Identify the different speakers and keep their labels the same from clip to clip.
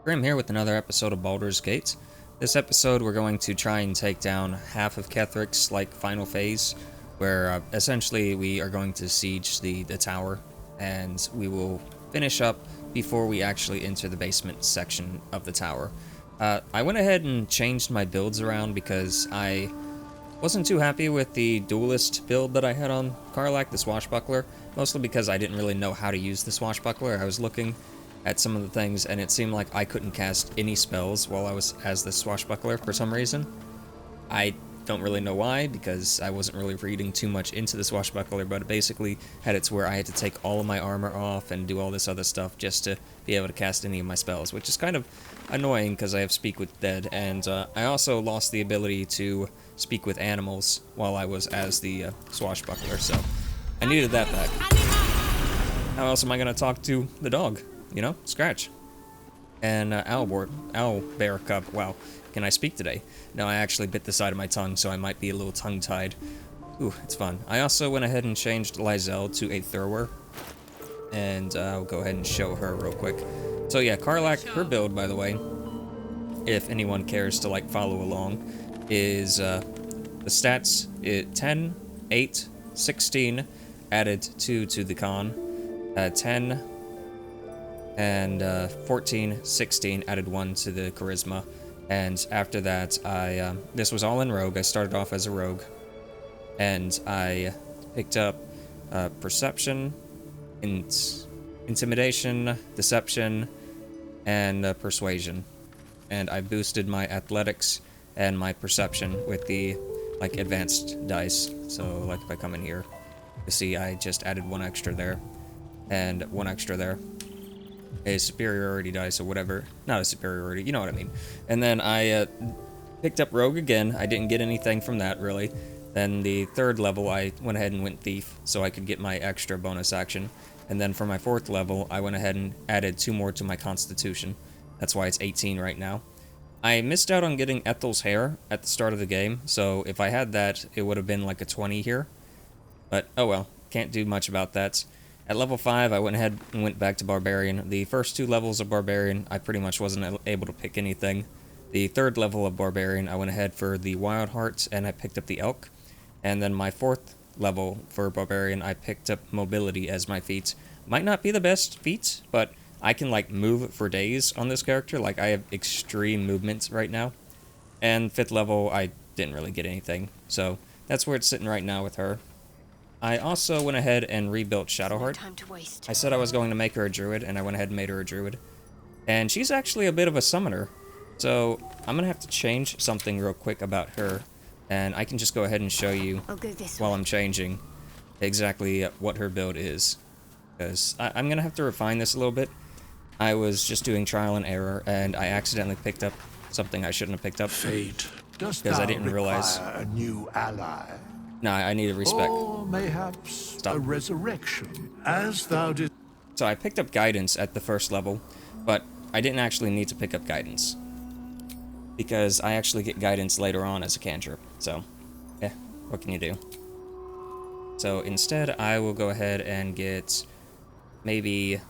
Speaker 1: Crim here with another episode of Baldur's Gate. This episode we're going to try and take down half of Kethric's final phase, where essentially we are going to siege the tower, and we will finish up before we actually enter the basement section of the tower. I went ahead and changed my builds around because I wasn't too happy with the duelist build that I had on Karlach, the swashbuckler, mostly because I didn't really know how to use the swashbuckler. I was looking at some of the things, and it seemed like I couldn't cast any spells while I was as the swashbuckler for some reason. I don't really know why, because I wasn't really reading too much into the swashbuckler, but it basically had it to where I had to take all of my armor off and do all this other stuff just to be able to cast any of my spells, which is kind of annoying because I have Speak with Dead, and I also lost the ability to speak with animals while I was as the swashbuckler, so I needed that back. How else am I going to talk to the dog? You know, Scratch. And Owlbear Cub. Wow, can I speak today? No, I actually bit the side of my tongue, so I might be a little tongue-tied. Ooh, it's fun. I also went ahead and changed Lizelle to a thrower, and I'll go ahead and show her real quick. So yeah, Karlach, her build, by the way, if anyone cares to follow along, is the stats: 10, 8, 16, added 2 to the con, 10, and 14, 16, added 1 to the charisma. And after that, this was all in rogue. I started off as a rogue, and I picked up perception, intimidation, deception, and persuasion. And I boosted my athletics and my perception with the advanced dice. So if I come in here, you see I just added 1 extra there, and 1 extra there. A superiority dice or whatever. Not a superiority, you know what I mean. And then I picked up rogue again. I didn't get anything from that, really. Then the 3rd level, I went ahead and went thief, so I could get my extra bonus action. And then for my 4th level, I went ahead and added 2 more to my constitution. That's why it's 18 right now. I missed out on getting Ethel's hair at the start of the game, so if I had that, it would have been a 20 here. But, oh well, can't do much about that. At level 5, I went ahead and went back to Barbarian. The first 2 levels of Barbarian, I pretty much wasn't able to pick anything. The 3rd level of Barbarian, I went ahead for the Wild Heart, and I picked up the Elk. And then my 4th level for Barbarian, I picked up Mobility as my feat. Might not be the best feat, but I can, move for days on this character. I have extreme movement right now. And 5th level, I didn't really get anything. So that's where it's sitting right now with her. I also went ahead and rebuilt Shadowheart. I said I was going to make her a druid, and I went ahead and made her a druid. And she's actually a bit of a summoner, so I'm going to have to change something real quick about her, and I can just go ahead and show you while I'm changing exactly what her build is. Because I'm going to have to refine this a little bit. I was just doing trial and error, and I accidentally picked up something I shouldn't have picked up.
Speaker 2: Fate,
Speaker 1: because I didn't realize.
Speaker 2: A new ally.
Speaker 1: No, I need to respect.
Speaker 2: Or mayhaps a resurrection, as thou didst.
Speaker 1: So I picked up guidance at the 1st level, but I didn't actually need to pick up guidance, because I actually get guidance later on as a cantrip. So, yeah, what can you do? So instead, I will go ahead and get maybe,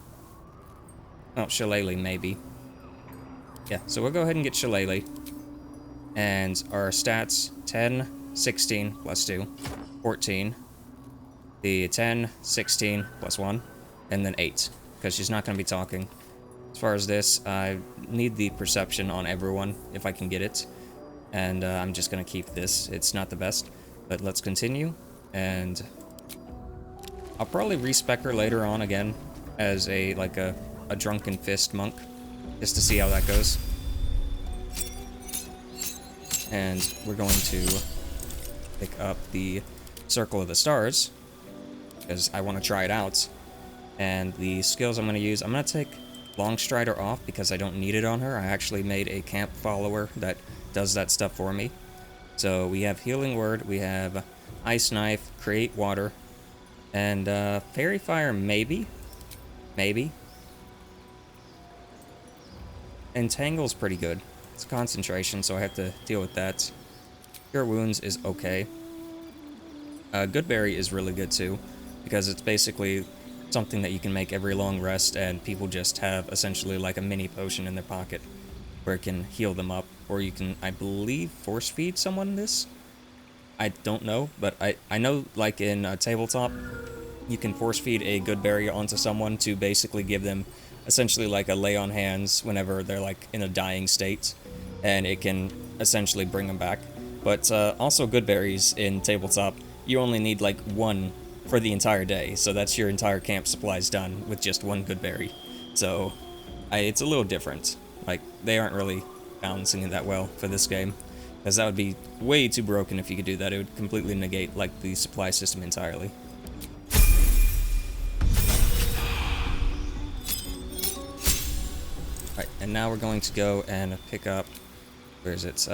Speaker 1: Shillelagh, maybe. Yeah, so we'll go ahead and get Shillelagh, and our stats: 10, 16 plus 2, 14, the 10, 16 plus 1, and then 8, because she's not going to be talking. As far as this, I need the perception on everyone, if I can get it, and I'm just going to keep this. It's not the best, but let's continue, and I'll probably respec her later on again as a drunken fist monk, just to see how that goes. And we're going to pick up the Circle of the Stars, because I want to try it out. And the skills I'm going to use, I'm going to take Longstrider off because I don't need it on her. I actually made a camp follower that does that stuff for me. So we have Healing Word, we have Ice Knife, Create Water, and Fairy Fire, maybe. Entangle's pretty good. It's concentration, so I have to deal with that. Cure Wounds is okay. Goodberry is really good too, because it's basically something that you can make every long rest, and people just have essentially like a mini potion in their pocket where it can heal them up, or you can, I believe, force feed someone this. I don't know, but I know, like in tabletop, you can force feed a good berry onto someone to basically give them essentially like a lay on hands whenever they're like in a dying state, and it can essentially bring them back. But also good berries in tabletop, you only need like one for the entire day, so that's your entire camp supplies done with just one good berry. So it's a little different. Like, they aren't really balancing it that well for this game, because that would be way too broken if you could do that. It would completely negate like the supply system entirely. Alright, and now we're going to go and pick up, where is it?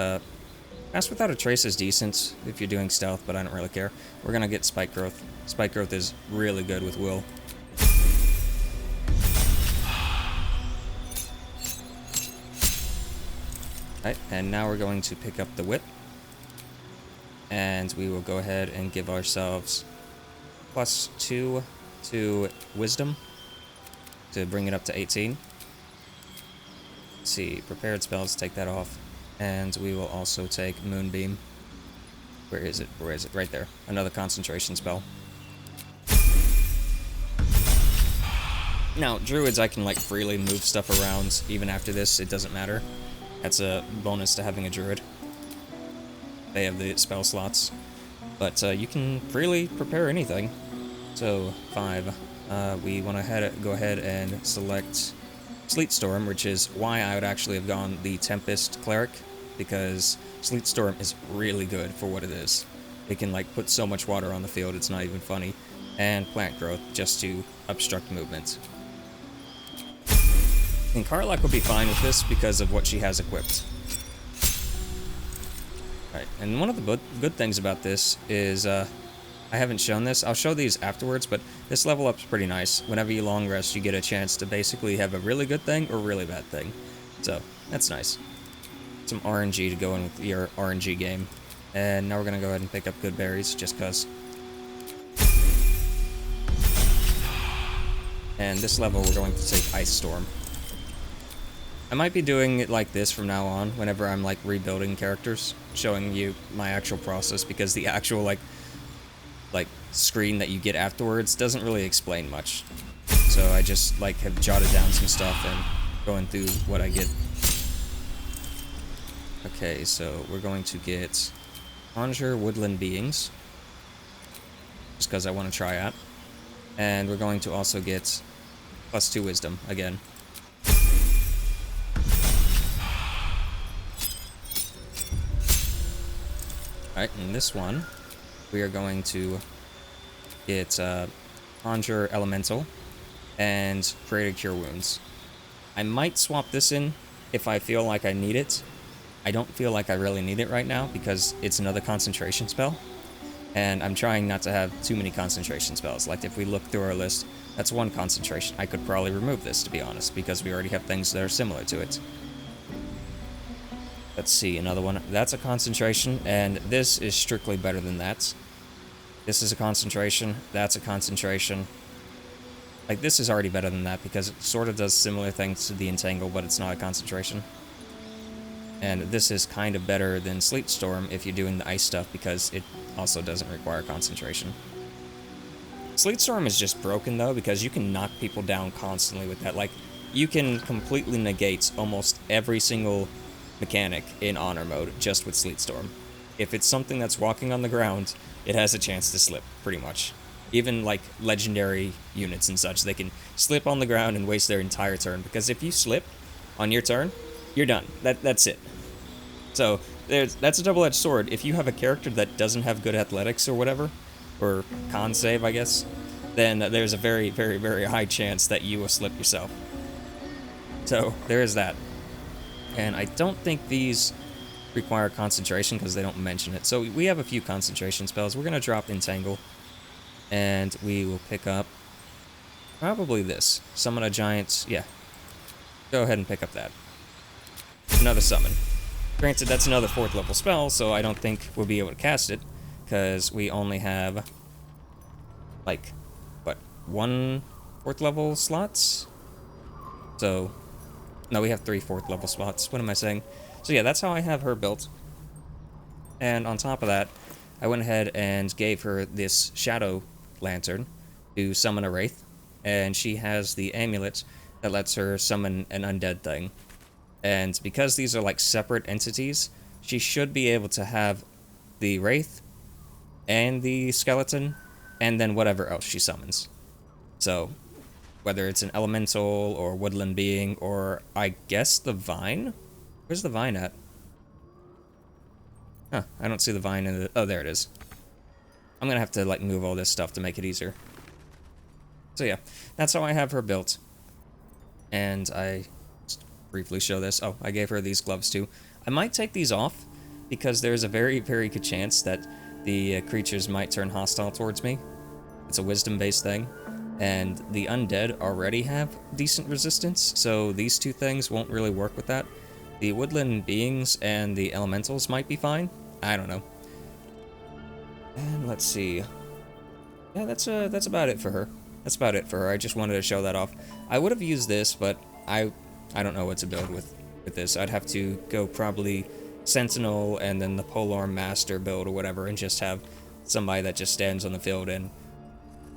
Speaker 1: Pass Without a Trace is decent if you're doing stealth, but I don't really care. We're gonna get Spike Growth. Spike Growth is really good with Will. Alright, and now we're going to pick up the Whip. And we will go ahead and give ourselves +2 to Wisdom to bring it up to 18. Let's see, Prepared Spells, take that off. And we will also take Moonbeam. Where is it? Where is it? Right there. Another concentration spell. Now, druids, I can like freely move stuff around even after this. It doesn't matter. That's a bonus to having a druid. They have the spell slots. But you can freely prepare anything. So, 5. We want to go ahead and select Sleet Storm, which is why I would actually have gone the Tempest Cleric, because Sleet Storm is really good for what it is. It can like put so much water on the field, it's not even funny. And Plant Growth, just to obstruct movement. And Karlach will be fine with this because of what she has equipped. Alright, and one of the good things about this is, I haven't shown this. I'll show these afterwards, but this level up's pretty nice. Whenever you long rest, you get a chance to basically have a really good thing or really bad thing. So, that's nice. Some RNG to go in with your RNG game. And now we're going to go ahead and pick up good berries, just cuz. And this level, we're going to take Ice Storm. I might be doing it like this from now on, whenever I'm like rebuilding characters, showing you my actual process, because the actual like screen that you get afterwards doesn't really explain much. So I just like have jotted down some stuff and going through what I get. Okay, so we're going to get Conjure Woodland Beings, just because I want to try out. And we're going to also get +2 Wisdom again. Alright, in this one, we are going to get Conjure Elemental and Create a Cure Wounds. I might swap this in if I feel like I need it. I don't feel like I really need it right now because it's another concentration spell. And I'm trying not to have too many concentration spells. Like if we look through our list, that's one concentration. I could probably remove this, to be honest, because we already have things that are similar to it. Let's see, another one. That's a concentration, and this is strictly better than that. This is a concentration, that's a concentration. Like, this is already better than that because it sort of does similar things to the Entangle, but it's not a concentration. And this is kind of better than Sleet Storm if you're doing the ice stuff because it also doesn't require concentration. Sleet Storm is just broken, though, because you can knock people down constantly with that. Like, you can completely negate almost every single mechanic in Honor mode just with Sleet Storm. If it's something that's walking on the ground, it has a chance to slip, pretty much. Even, like, legendary units and such, they can slip on the ground and waste their entire turn, because if you slip on your turn, you're done. That's it. So, that's a double-edged sword. If you have a character that doesn't have good athletics or whatever, or con save, I guess, then there's a very, very, very high chance that you will slip yourself. So, there is that. And I don't think these require concentration because they don't mention it. So we have a few concentration spells. We're going to drop Entangle. And we will pick up probably this. Summon a Giant. Yeah. Go ahead and pick up that. Another summon. Granted, that's another 4th level spell, so I don't think we'll be able to cast it. Because we only have, like, what, one 4th level slots. So, no, we have 3 4th level spots. What am I saying? So yeah, that's how I have her built. And on top of that, I went ahead and gave her this shadow lantern to summon a wraith. And she has the amulet that lets her summon an undead thing. And because these are like separate entities, she should be able to have the wraith and the skeleton, and then whatever else she summons. So, whether it's an elemental or woodland being, or I guess the vine? Where's the vine at? Huh, I don't see the vine in the... Oh, there it is. I'm gonna have to, like, move all this stuff to make it easier. So yeah, that's how I have her built. And I just briefly show this. Oh, I gave her these gloves too. I might take these off, because there's a very, very good chance that the creatures might turn hostile towards me. It's a wisdom-based thing, and the undead already have decent resistance, so these two things won't really work with that. The woodland beings and the elementals might be fine. I don't know. And let's see. Yeah, that's about it for her. That's about it for her. I just wanted to show that off. I would have used this, but I don't know what to build with this. I'd have to go probably Sentinel and then the Polearm Master build or whatever, and just have somebody that just stands on the field and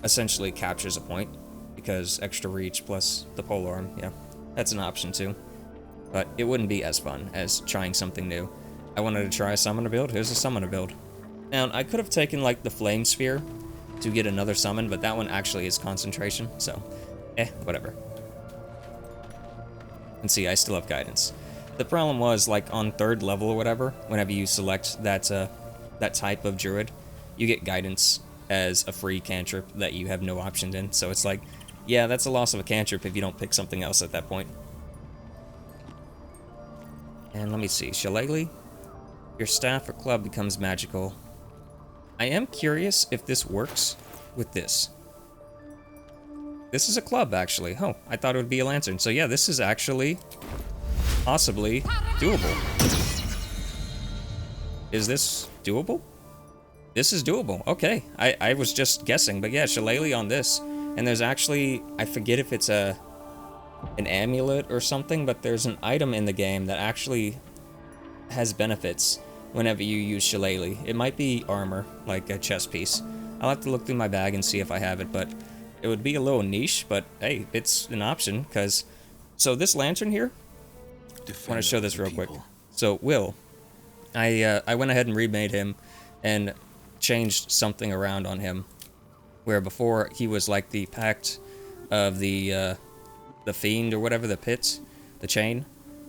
Speaker 1: essentially captures a point, because extra reach plus the Polearm, yeah, that's an option too. But it wouldn't be as fun as trying something new. I wanted to try a summoner build. Here's a summoner build. Now, I could have taken like the Flame Sphere to get another summon, but that one actually is concentration, so whatever. And see, I still have guidance. The problem was, like, on 3rd level or whatever, whenever you select that type of druid, you get guidance as a free cantrip that you have no options in. So it's like, yeah, that's a loss of a cantrip if you don't pick something else at that point. And let me see, Shillelagh, your staff or club becomes magical. I am curious if this works with this. This is a club, actually. Oh, I thought it would be a lantern. So yeah, this is actually possibly doable. Is this doable? This is doable. Okay, I was just guessing, but yeah, Shillelagh on this. And there's actually, I forget if it's an amulet or something, but there's an item in the game that actually has benefits whenever you use Shillelagh. It might be armor, like a chest piece. I'll have to look through my bag and see if I have it, but it would be a little niche, but hey, it's an option, because... So this lantern here, I want to show this real quick. So Will, I went ahead and remade him and changed something around on him, where before he was like the pact of the fiend or whatever, the pit, the chain,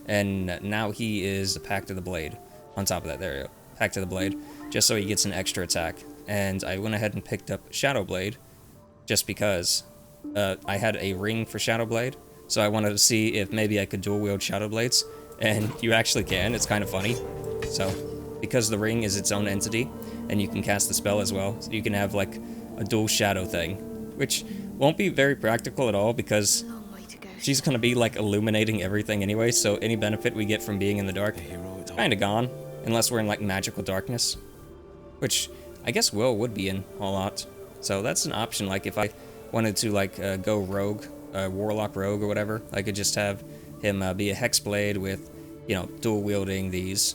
Speaker 1: and now he is the pact of the blade. On top of that, there you go, pact of the blade, just so he gets an extra attack. And I went ahead and picked up Shadow Blade, just because I had a ring for Shadow Blade, so I wanted to see if maybe I could dual wield Shadow Blades. And you actually can, it's kind of funny. So, because the ring is its own entity, and you can cast the spell as well, so you can have like a dual shadow thing, which won't be very practical at all, because she's gonna be like illuminating everything anyway, so any benefit we get from being in the dark, kinda gone, unless we're in like magical darkness, which I guess Will would be in a lot. So that's an option, like if I wanted to like go rogue, warlock rogue or whatever, I could just have him be a hexblade with, you know, dual wielding these,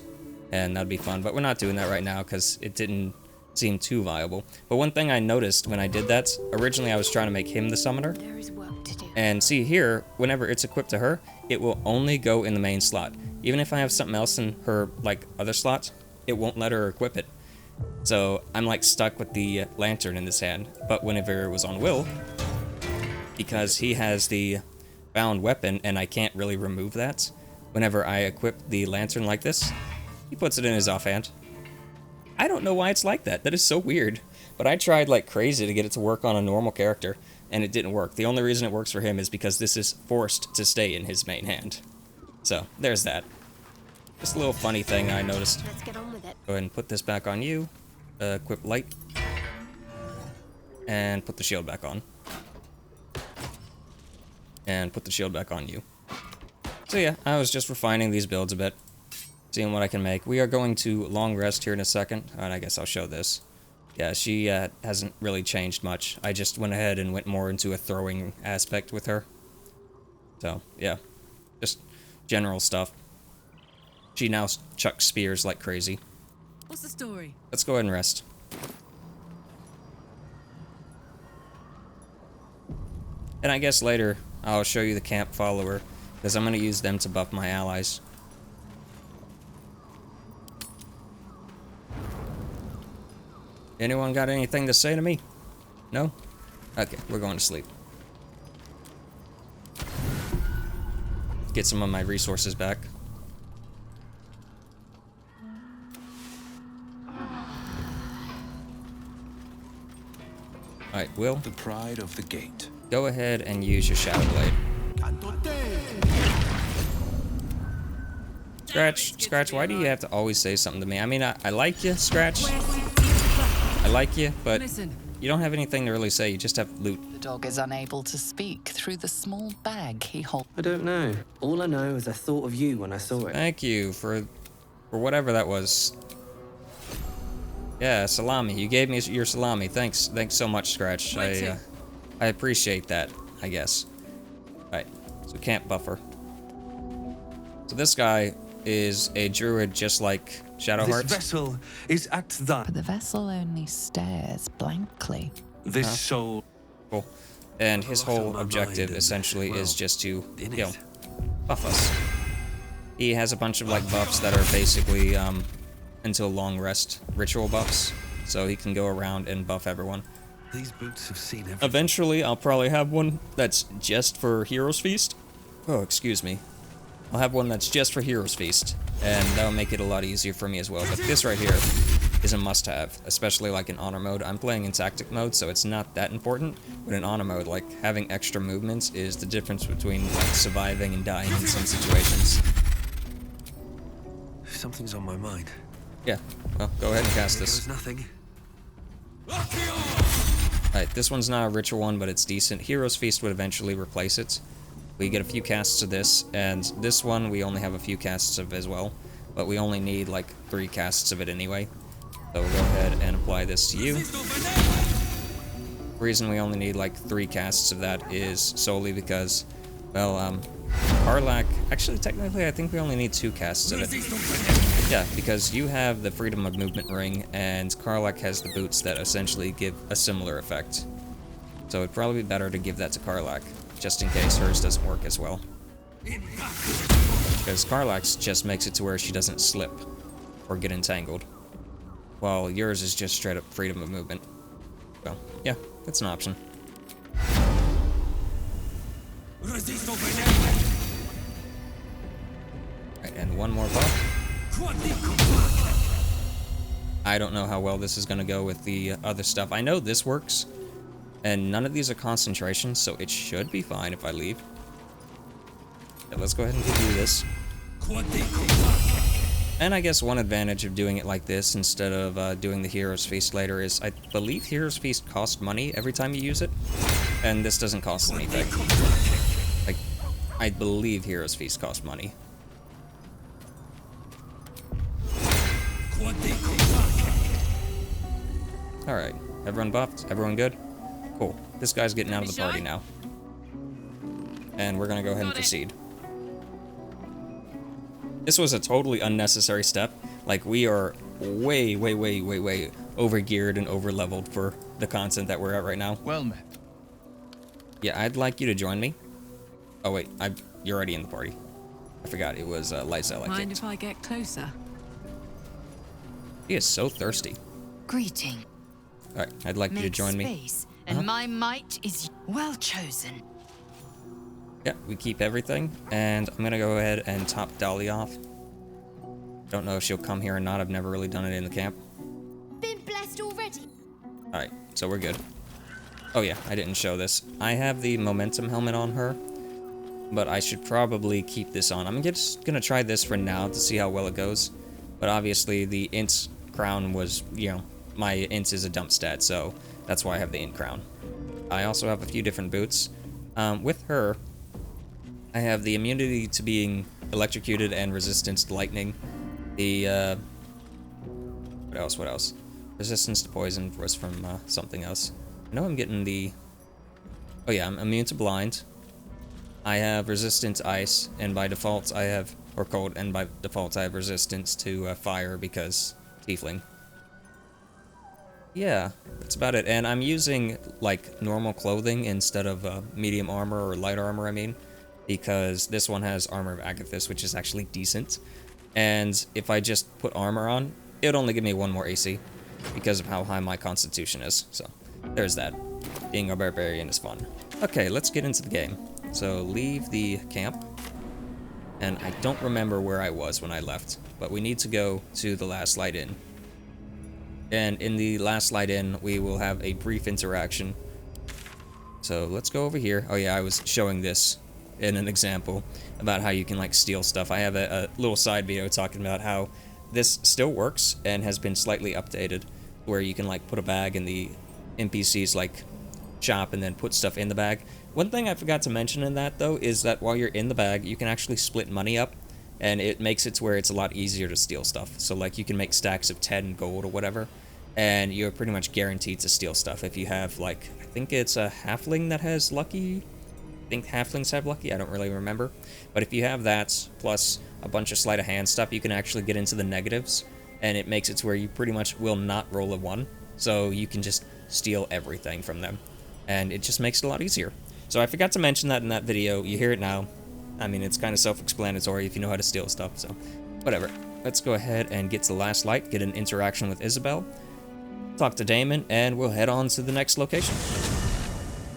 Speaker 1: and that'd be fun. But we're not doing that right now because it didn't seem too viable. But one thing I noticed when I did that, originally I was trying to make him the summoner,
Speaker 3: There is work to do.
Speaker 1: and see here, whenever it's equipped to her, it will only go in the main slot. Even if I have something else in her like other slots, it won't let her equip it. So I'm like stuck with the lantern in this hand. But whenever it was on Will, because he has the bound weapon and I can't really remove that, whenever I equip the lantern like this, he puts it in his offhand. I don't know why it's like that. That is so weird. But I tried like crazy to get it to work on a normal character, and it didn't work. The only reason it works for him is because this is forced to stay in his main hand. So, there's that. Just a little funny thing I noticed.
Speaker 3: Let's get on with it.
Speaker 1: Go ahead and put this back on you. Equip light. And put the shield back on. And put the shield back on you. So yeah, I was just refining these builds a bit. Seeing what I can make. We are going to long rest here in a second. And I guess I'll show this. Yeah, she hasn't really changed much. I just went ahead and went more into a throwing aspect with her. So, yeah. Just general stuff. She now chucks spears like crazy.
Speaker 3: What's the story?
Speaker 1: Let's go ahead and rest. And I guess later, I'll show you the camp follower, because I'm going to use them to buff my allies. Anyone got anything to say to me? No? Okay, we're going to sleep. Get some of my resources back. Alright, Will.
Speaker 2: The pride of the gate.
Speaker 1: Go ahead and use your Shadow Blade. Scratch, why do you have to always say something to me? I mean, I like you, Scratch. I like you, but you don't have anything to really say. You just have loot.
Speaker 4: The dog is unable to speak through the small bag he holds.
Speaker 5: I don't know. All I know is I thought of you when I saw it.
Speaker 1: Thank you for whatever that was. Yeah, salami. You gave me your salami. Thanks so much, Scratch. I appreciate that, I guess. Alright, so camp buffer. So this guy is a druid just like Shadowheart.
Speaker 2: This vessel is at thy...
Speaker 4: But the vessel only stares blankly.
Speaker 2: This soul...
Speaker 1: Cool. And his whole objective essentially is just to, you know, buff us. He has a bunch of like buffs that are basically until long rest ritual buffs, so he can go around and buff everyone.
Speaker 2: These boots have seen everything.
Speaker 1: Eventually, I'll probably have one that's just for Heroes Feast. Oh, excuse me. I'll have one that's just for Heroes Feast, and that'll make it a lot easier for me as well. But this right here is a must-have, especially like in Honor mode. I'm playing in Tactic mode, so it's not that important. But in Honor mode, like, having extra movements is the difference between like surviving and dying in some situations.
Speaker 2: Something's on my mind.
Speaker 1: Yeah, well, go ahead and cast this.
Speaker 2: There's nothing.
Speaker 1: Alright, this one's not a ritual one, but it's decent. Heroes Feast would eventually replace it. We get a few casts of this, and this one we only have a few casts of as well, but we only need like 3 casts of it anyway. So we'll go ahead and apply this to you. The reason we only need like 3 casts of that is solely because, well, Karlach, actually technically I think we only need 2 casts of it. Yeah, because you have the Freedom of Movement ring, and Karlach has the boots that essentially give a similar effect. So it'd probably be better to give that to Karlach, just in case hers doesn't work as well. Because Karlach's just makes it to where she doesn't slip or get entangled, while yours is just straight up Freedom of Movement. So, yeah, that's an option. Alright, and one more buff. I don't know how well this is going to go with the other stuff. I know this works, and none of these are concentrations, so it should be fine if I leave. Yeah, let's go ahead and give you this. And I guess one advantage of doing it like this instead of doing the Heroes Feast later is I believe Heroes Feast costs money every time you use it, and this doesn't cost anything. Like, I believe Heroes Feast costs money. Alright, everyone buffed? Everyone good? Cool. This guy's getting out of the party now. And we're gonna go ahead and proceed. This was a totally unnecessary step. Like, we are way over-geared and over-leveled for the content that we're at right now.
Speaker 6: Well met.
Speaker 1: Yeah, I'd like you to join me. Oh wait, you're already in the party. I forgot it was Liza I
Speaker 3: Mind
Speaker 1: kicked.
Speaker 3: if I get closer?
Speaker 1: He is so thirsty.
Speaker 7: Greeting.
Speaker 1: Alright, I'd like you to join me.
Speaker 7: Space, and my might is well chosen.
Speaker 1: Yeah, we keep everything, and I'm gonna go ahead and top Dolly off. Don't know if she'll come here or not. I've never really done it in the camp.
Speaker 7: Been blessed already.
Speaker 1: Alright, so we're good. Oh yeah, I didn't show this. I have the momentum helmet on her, but I should probably keep this on. I'm just gonna try this for now to see how well it goes. But obviously the int crown was, you know, my int is a dump stat, so that's why I have the int crown. I also have a few different boots. With her, I have the immunity to being electrocuted and resistance to lightning. The, what else? Resistance to poison was from something else. I know I'm getting the... Oh yeah, I'm immune to blind. I have resistance to ice, and by default I have... Or cold, and by default I have resistance to fire because tiefling. Yeah, that's about it. And I'm using, like, normal clothing instead of medium armor or light armor, I mean. Because this one has Armor of Agathis, which is actually decent. And if I just put armor on, it would only give me 1 more AC. Because of how high my constitution is. So, there's that. Being a barbarian is fun. Okay, let's get into the game. So, leave the camp. And I don't remember where I was when I left. But we need to go to the Last Light Inn. And in the Last Light Inn, we will have a brief interaction. So, let's go over here. Oh yeah, I was showing this in an example about how you can, like, steal stuff. I have a little side video talking about how this still works and has been slightly updated, where you can, like, put a bag in the NPC's, like, shop and then put stuff in the bag. One thing I forgot to mention in that, though, is that while you're in the bag, you can actually split money up, and it makes it to where it's a lot easier to steal stuff. So, like, you can make stacks of 10 gold or whatever, and you're pretty much guaranteed to steal stuff if you have, like, I think it's a halfling that has lucky. I think halflings have lucky, I don't really remember. But if you have that, plus a bunch of sleight of hand stuff, you can actually get into the negatives, and it makes it to where you pretty much will not roll a 1, so you can just steal everything from them, and it just makes it a lot easier. So I forgot to mention that in that video. You hear it now. I mean, it's kind of self-explanatory if you know how to steal stuff, so whatever. Let's go ahead and get to the Last Light, get an interaction with Isabel, talk to Damon, and we'll head on to the next location.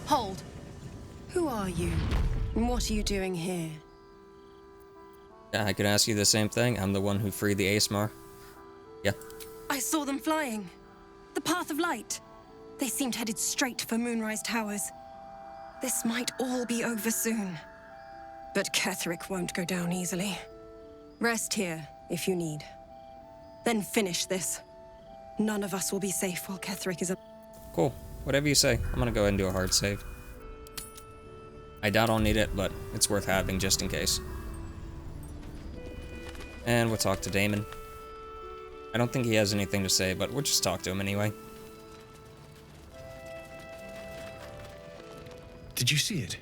Speaker 6: Hold. Who are you? And what are you doing here?
Speaker 1: Yeah, I could ask you the same thing. I'm the one who freed the Aesmar. Yeah.
Speaker 6: I saw them flying. The Path of Light. They seemed headed straight for Moonrise Towers. This might all be over soon. But Ketherick won't go down easily. Rest here, if you need. Then finish this. None of us will be safe while Ketherick is...
Speaker 1: Cool. Whatever you say. I'm gonna go ahead and do a hard save. I doubt I'll need it, but it's worth having just in case. And we'll talk to Damon. I don't think he has anything to say, but we'll just talk to him anyway.
Speaker 8: Did you see it?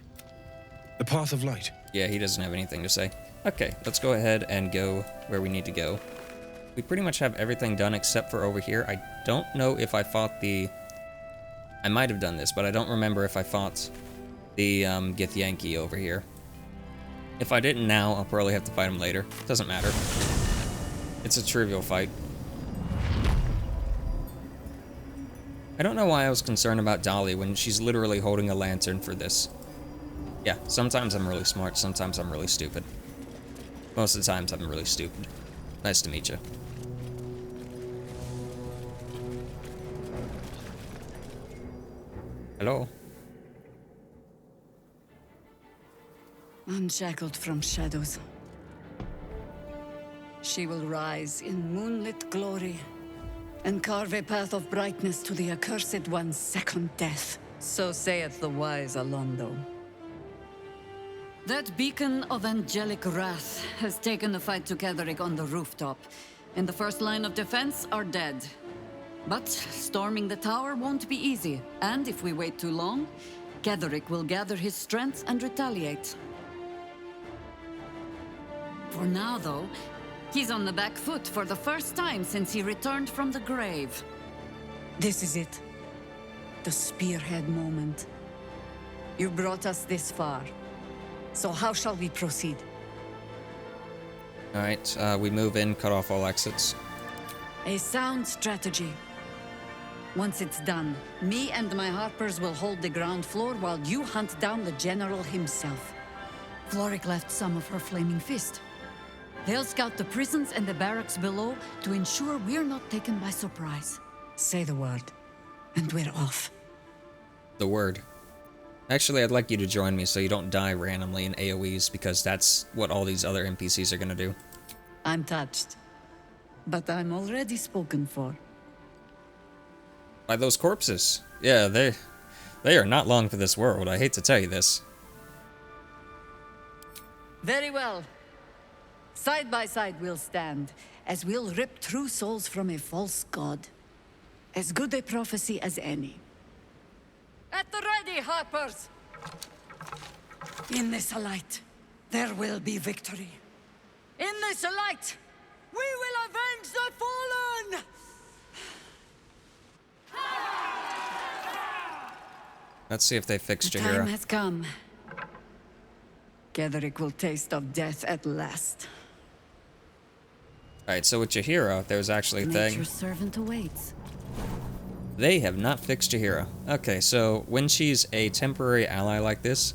Speaker 8: The Path of Light.
Speaker 1: Yeah, he doesn't have anything to say. Okay, let's go ahead and go where we need to go. We pretty much have everything done except for over here. I don't know if I fought the... I might have done this, but I don't remember if I fought the Githyanki over here. If I didn't now, I'll probably have to fight him later. Doesn't matter. It's a trivial fight. I don't know why I was concerned about Dolly when she's literally holding a lantern for this. Yeah, sometimes I'm really smart, sometimes I'm really stupid. Most of the times I'm really stupid. Nice to meet you. Hello?
Speaker 3: Unshackled from shadows. She will rise in moonlit glory and carve a path of brightness to the accursed one's second death. So saith the wise Alondo. That beacon of angelic wrath has taken the fight to Ketherick on the rooftop, and the first line of defense are dead. But storming the tower won't be easy, and if we wait too long, Ketherick will gather his strength and retaliate. For now, though, he's on the back foot for the first time since he returned from the grave. This is it. The spearhead moment. You brought us this far. So how shall we proceed?
Speaker 1: Alright, we move in, cut off all exits.
Speaker 3: A sound strategy. Once it's done, me and my harpers will hold the ground floor while you hunt down the general himself. Floric left some of her flaming fist. They'll scout the prisons and the barracks below to ensure we're not taken by surprise. Say the word, and we're off.
Speaker 1: The word. Actually, I'd like you to join me so you don't die randomly in AoEs, because that's what all these other NPCs are gonna do.
Speaker 3: I'm touched. But I'm already spoken for.
Speaker 1: By those corpses. Yeah, they are not long for this world, I hate to tell you this.
Speaker 3: Very well. Side by side we'll stand, as we'll rip true souls from a false god. As good a prophecy as any. At the ready, Harpers! In this light, there will be victory. In this light, we will avenge the fallen!
Speaker 1: Let's see if they fixed
Speaker 3: The
Speaker 1: Jaheira.
Speaker 3: time has come. Ketheric will taste of death at last.
Speaker 1: Alright, so with Jaheira, there's actually a thing.
Speaker 3: Nature's servant awaits.
Speaker 1: They have not fixed Jaheira. Okay, so when she's a temporary ally like this,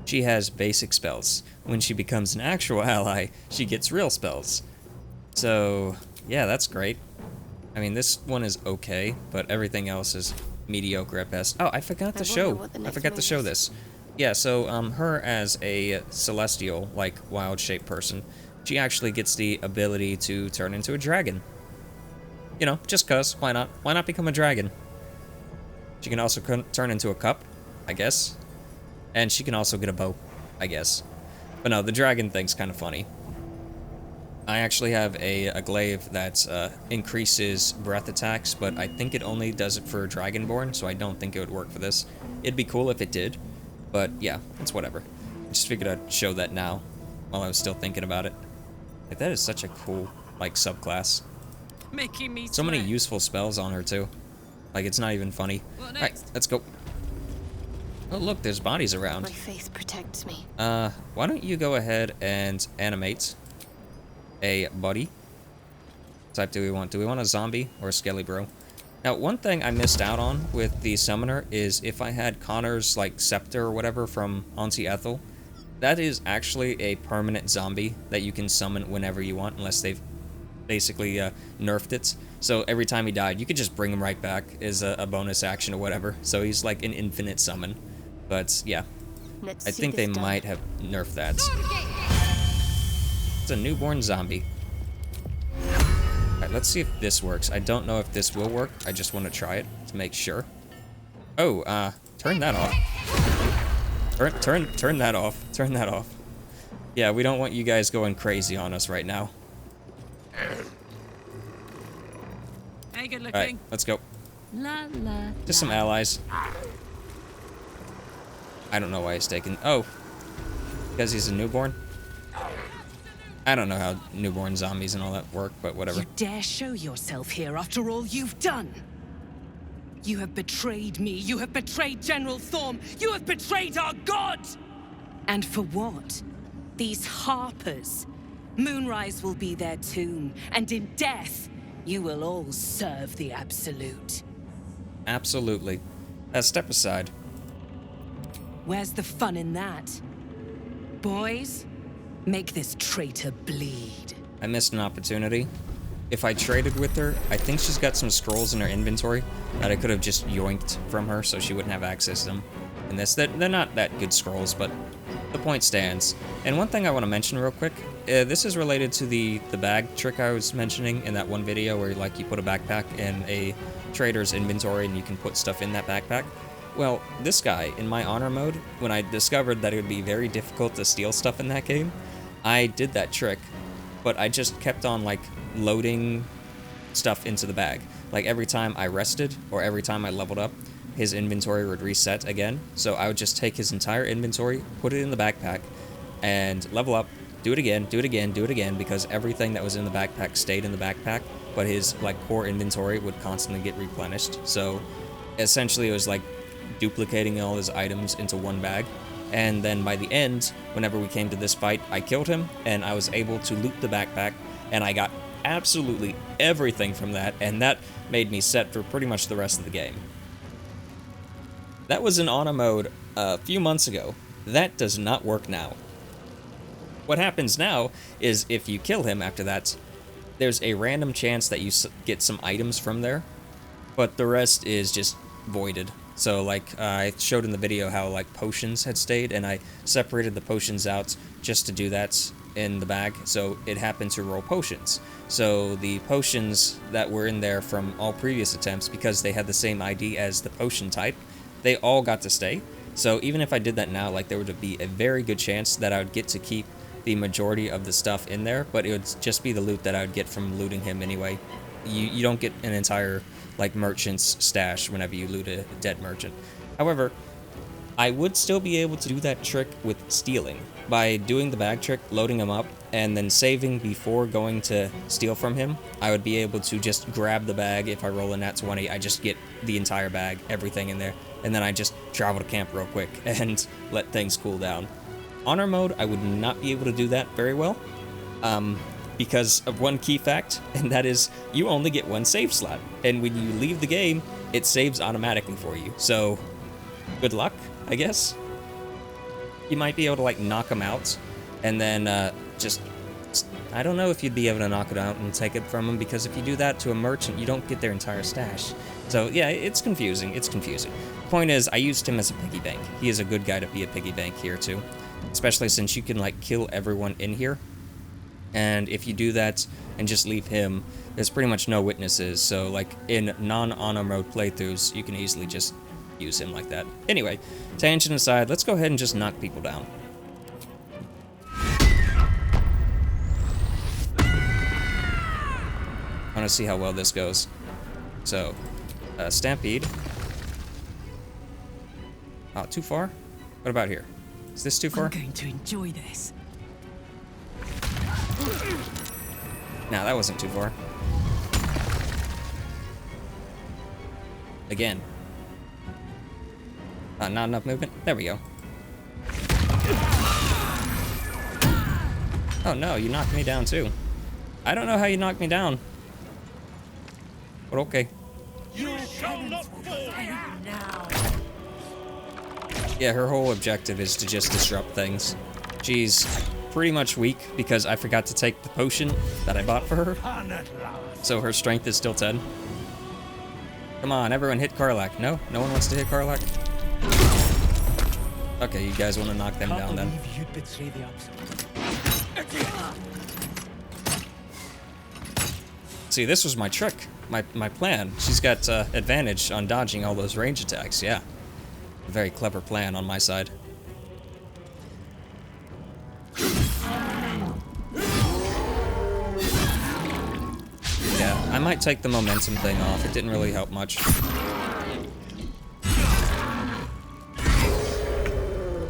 Speaker 1: she has basic spells. When she becomes an actual ally, she gets real spells. So, yeah, that's great. I mean, this one is okay, but everything else is mediocre at best. Oh, I forgot to show. I forgot to show this. Yeah, so her as a celestial, like, wild-shaped person, she actually gets the ability to turn into a dragon. You know, just cause. Why not? Why not become a dragon? She can also turn into a cup, I guess. And she can also get a bow, I guess. But no, the dragon thing's kind of funny. I actually have a glaive that increases breath attacks, but I think it only does it for Dragonborn, so I don't think it would work for this. It'd be cool if it did, but yeah, it's whatever. I just figured I'd show that now, while I was still thinking about it. Like, that is such a cool, like, subclass.
Speaker 3: Making me
Speaker 1: So many useful spells on her, too. Like, it's not even funny. Alright, let's go. Oh, look, there's bodies around.
Speaker 9: My faith protects me.
Speaker 1: Why don't you go ahead and animate a body? What type do we want? Do we want a zombie or a skelly bro? Now, one thing I missed out on with the summoner is if I had Connor's, like, scepter or whatever from Auntie Ethel, that is actually a permanent zombie that you can summon whenever you want, unless they've basically nerfed it. So every time he died, you could just bring him right back as a bonus action or whatever. So he's like an infinite summon. But yeah, I think they might have nerfed that. It's a newborn zombie. Alright, let's see if this works. I don't know if this will work. I just want to try it to make sure. Oh, turn that off. Turn that off. Turn that off. Yeah, we don't want you guys going crazy on us right now.
Speaker 3: Hey, good looking.
Speaker 1: Alright, let's go.
Speaker 3: La, la,
Speaker 1: Just some allies. I don't know why he's taking... Oh. Because he's a newborn? I don't know how newborn zombies and all that work, but whatever.
Speaker 10: You dare show yourself here after all you've done? You have betrayed me. You have betrayed General Thorm. You have betrayed our god! And for what? These Harpers. Moonrise will be their tomb, and in death, you will all serve the Absolute.
Speaker 1: Absolutely. Step aside.
Speaker 10: Where's the fun in that? Boys, make this traitor bleed.
Speaker 1: I missed an opportunity. If I traded with her, I think she's got some scrolls in her inventory that I could have just yoinked from her so she wouldn't have access to them. And they're not that good scrolls, but the point stands. And one thing I want to mention real quick, this is related to the bag trick I was mentioning in that one video where like you put a backpack in a trader's inventory and you can put stuff in that backpack. Well, this guy, in my honor mode, when I discovered that it would be very difficult to steal stuff in that game, I did that trick, but I just kept on, like, loading stuff into the bag. Like, every time I rested, or every time I leveled up, his inventory would reset again, so I would just take his entire inventory, put it in the backpack, and level up, do it again, do it again, do it again, because everything that was in the backpack stayed in the backpack, but his, like, core inventory would constantly get replenished, so essentially it was, like, duplicating all his items into one bag. And then by the end, whenever we came to this fight, I killed him, and I was able to loot the backpack, and I got absolutely everything from that, and that made me set for pretty much the rest of the game. That was in Honor mode a few months ago. That does not work now. What happens now is if you kill him after that, there's a random chance that you get some items from there, but the rest is just voided. So, like, I showed in the video how, like, potions had stayed, and I separated the potions out just to do that in the bag, so it happened to roll potions. So, the potions that were in there from all previous attempts, because they had the same ID as the potion type, they all got to stay. So, even if I did that now, like, there would be a very good chance that I would get to keep the majority of the stuff in there, but it would just be the loot that I would get from looting him anyway. You don't get an entire, like, merchant's stash whenever you loot a dead merchant. However, I would still be able to do that trick with stealing. By doing the bag trick, loading him up, and then saving before going to steal from him, I would be able to just grab the bag. If I roll a nat 20, I just get the entire bag, everything in there, and then I just travel to camp real quick and let things cool down. Honor mode, I would not be able to do that very well, because of one key fact, and that is you only get one save slot, and when you leave the game, it saves automatically for you. So, good luck, I guess. You might be able to, like, knock them out, and then I don't know if you'd be able to knock it out and take it from them, because if you do that to a merchant, you don't get their entire stash. So, yeah, it's confusing. It's confusing. The point is, I used him as a piggy bank. He is a good guy to be a piggy bank here, too. Especially since you can, like, kill everyone in here. And if you do that and just leave him, there's pretty much no witnesses. So, like, in non-honor mode playthroughs, you can easily just use him like that. Anyway, tangent aside, let's go ahead and just knock people down. I want to see how well this goes. So, Stampede. Oh, too far? What about here? Is this too far?
Speaker 10: I'm going to enjoy this.
Speaker 1: Nah, that wasn't too far. Again. Not enough movement? There we go. Oh no, you knocked me down too. I don't know how you knocked me down. But okay.
Speaker 2: You shall not fall now.
Speaker 1: Yeah, her whole objective is to just disrupt things. She's pretty much weak because I forgot to take the potion that I bought for her. So her strength is still 10. Come on, everyone hit Karlach. No? No one wants to hit Karlach? Okay, you guys want to knock them down then. See, this was my trick. My plan. She's got advantage on dodging all those range attacks, yeah. A very clever plan on my side. Yeah, I might take the momentum thing off. It didn't really help much.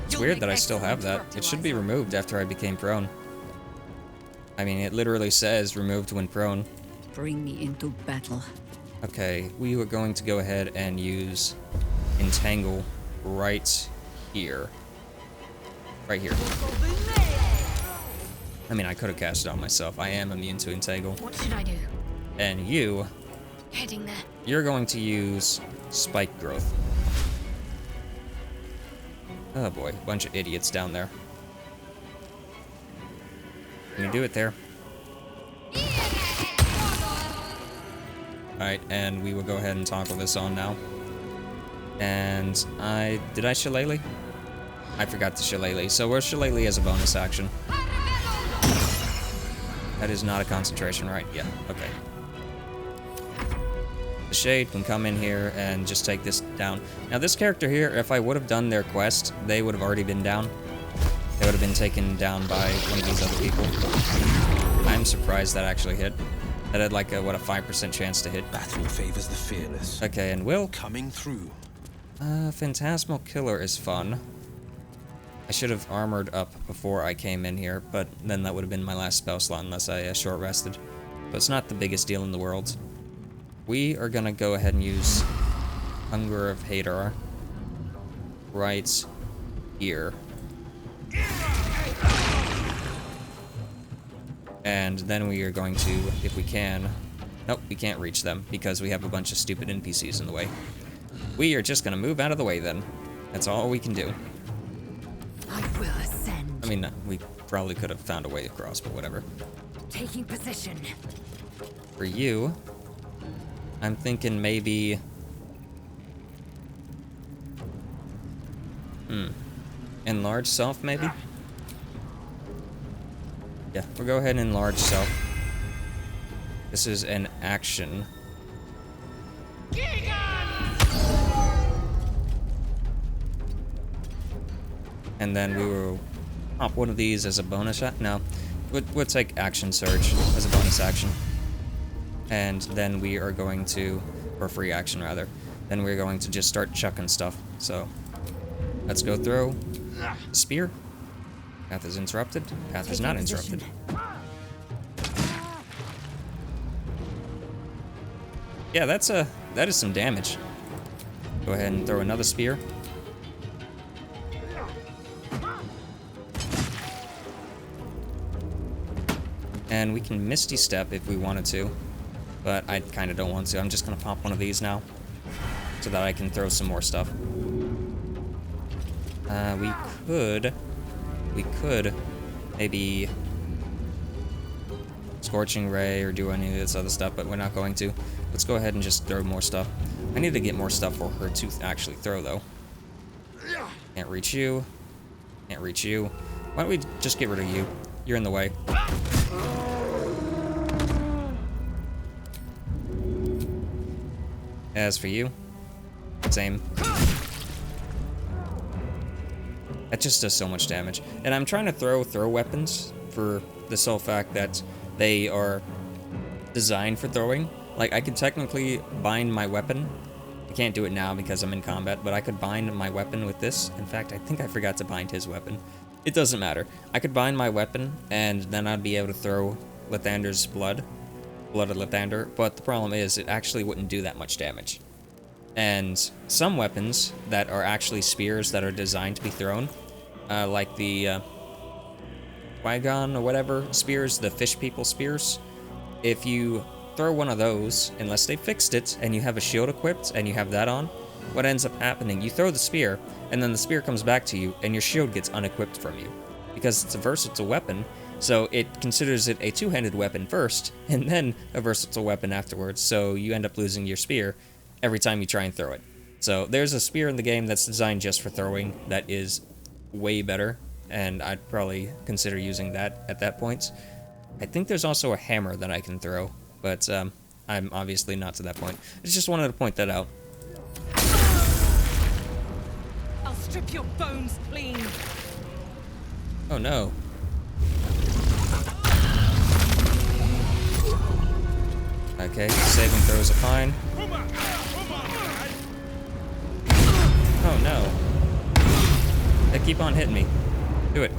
Speaker 1: It's weird that I still have that. It should be removed after I became prone. I mean, it literally says removed when prone.
Speaker 3: Bring me into battle.
Speaker 1: Okay, we were going to go ahead and use Entangle right here. Right here. I mean, I could have cast it on myself. I am immune to Entangle.
Speaker 7: What should I do?
Speaker 1: And you...
Speaker 7: Heading there.
Speaker 1: You're going to use Spike Growth. Oh boy, bunch of idiots down there. Can you do it there? Alright, and we will go ahead and toggle this on now. And did I Shillelagh? I forgot to Shillelagh, so we're Shillelagh as a bonus action. That is not a concentration, right? Yeah, okay. The Shade can come in here and just take this down. Now this character here, if I would have done their quest, they would have already been down. They would have been taken down by one of these other people. I'm surprised that actually hit. That had like a, what, a 5% chance to hit.
Speaker 8: Battle favors the fearless.
Speaker 1: Okay, and Will.
Speaker 8: Coming through.
Speaker 1: Phantasmal Killer is fun. I should have armored up before I came in here, but then that would have been my last spell slot unless I short rested. But it's not the biggest deal in the world. We are gonna go ahead and use Hunger of Hadar right here. And then we are going to, if we can... Nope, we can't reach them because we have a bunch of stupid NPCs in the way. We are just gonna move out of the way then. That's all we can do.
Speaker 7: I will ascend.
Speaker 1: I mean, we probably could have found a way across, but whatever.
Speaker 7: Taking position.
Speaker 1: For you, I'm thinking maybe... Enlarge self, maybe? Yeah, we'll go ahead and enlarge self. This is an action. And then we will pop one of these as a bonus shot. No, we'll take Action Surge as a bonus action. and then we are going to, or free action rather, then we're going to just start chucking stuff. So let's go throw spear. Path is interrupted. Path is not interrupted. Yeah, that is some damage. Go ahead and throw another spear. And we can Misty Step if we wanted to, but I kind of don't want to. I'm just gonna pop one of these now, so that I can throw some more stuff. We could maybe Scorching Ray or do any of this other stuff, but we're not going to. Let's go ahead and just throw more stuff. I need to get more stuff for her to actually throw, though. Can't reach you. Can't reach you. Why don't we just get rid of you? You're in the way. As for you, same. That just does so much damage. And I'm trying to throw weapons for the sole fact that they are designed for throwing. Like, I could technically bind my weapon. I can't do it now because I'm in combat, but I could bind my weapon with this. In fact, I think I forgot to bind his weapon. It doesn't matter. I could bind my weapon, and then I'd be able to throw Lathander's blood of Lathander, but the problem is it actually wouldn't do that much damage. And some weapons that are actually spears that are designed to be thrown, like the Wagon or whatever spears, the fish people spears, if you throw one of those, unless they fixed it and you have a shield equipped and you have that on, what ends up happening, you throw the spear and then the spear comes back to you and your shield gets unequipped from you because it's a versatile weapon. So it considers it a two-handed weapon first, and then a versatile weapon afterwards, so you end up losing your spear every time you try and throw it. So there's a spear in the game that's designed just for throwing that is way better, and I'd probably consider using that at that point. I think there's also a hammer that I can throw, but I'm obviously not to that point. I just wanted to point that out.
Speaker 10: I'll strip your bones clean.
Speaker 1: Oh no. Okay, saving throws are fine. Oh no. They keep on hitting me. Do it.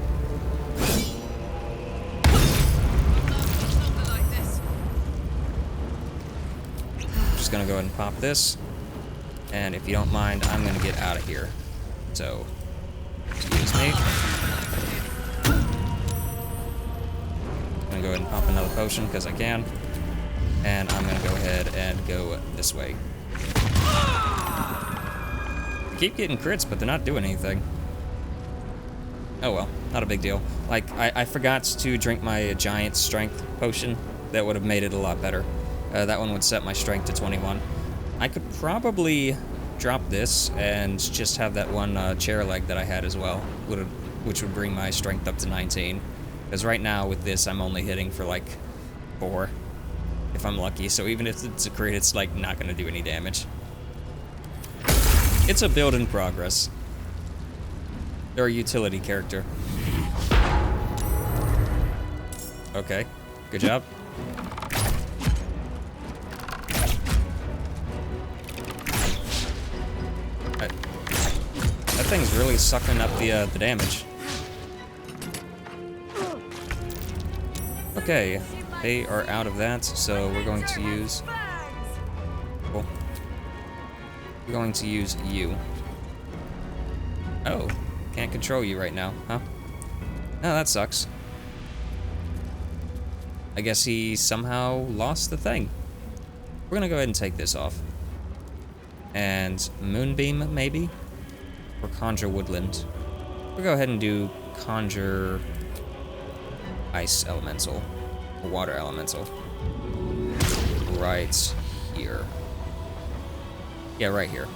Speaker 1: Just gonna go ahead and pop this. And if you don't mind, I'm gonna get out of here. So, excuse me. I'm gonna go ahead and pop another potion because I can. And I'm gonna go ahead and go this way. I keep getting crits, but they're not doing anything. Oh well, not a big deal. Like, I forgot to drink my giant strength potion. That would have made it a lot better. That one would set my strength to 21. I could probably drop this and just have that one chair leg that I had as well, which would bring my strength up to 19. Because right now with this, I'm only hitting for like 4. If I'm lucky, so even if it's a crit, it's like not gonna do any damage. It's a build in progress. They're a utility character. Okay, good job. That thing's really sucking up the damage. Okay. They are out of that, so we're going to use... Cool. We're going to use you. Oh, can't control you right now, huh? Oh, that sucks. I guess he somehow lost the thing. We're gonna go ahead and take this off. And Moonbeam, maybe? Or Conjure Woodland. We'll go ahead and do Conjure Ice Elemental. Water elemental. Right here. Yeah, right here.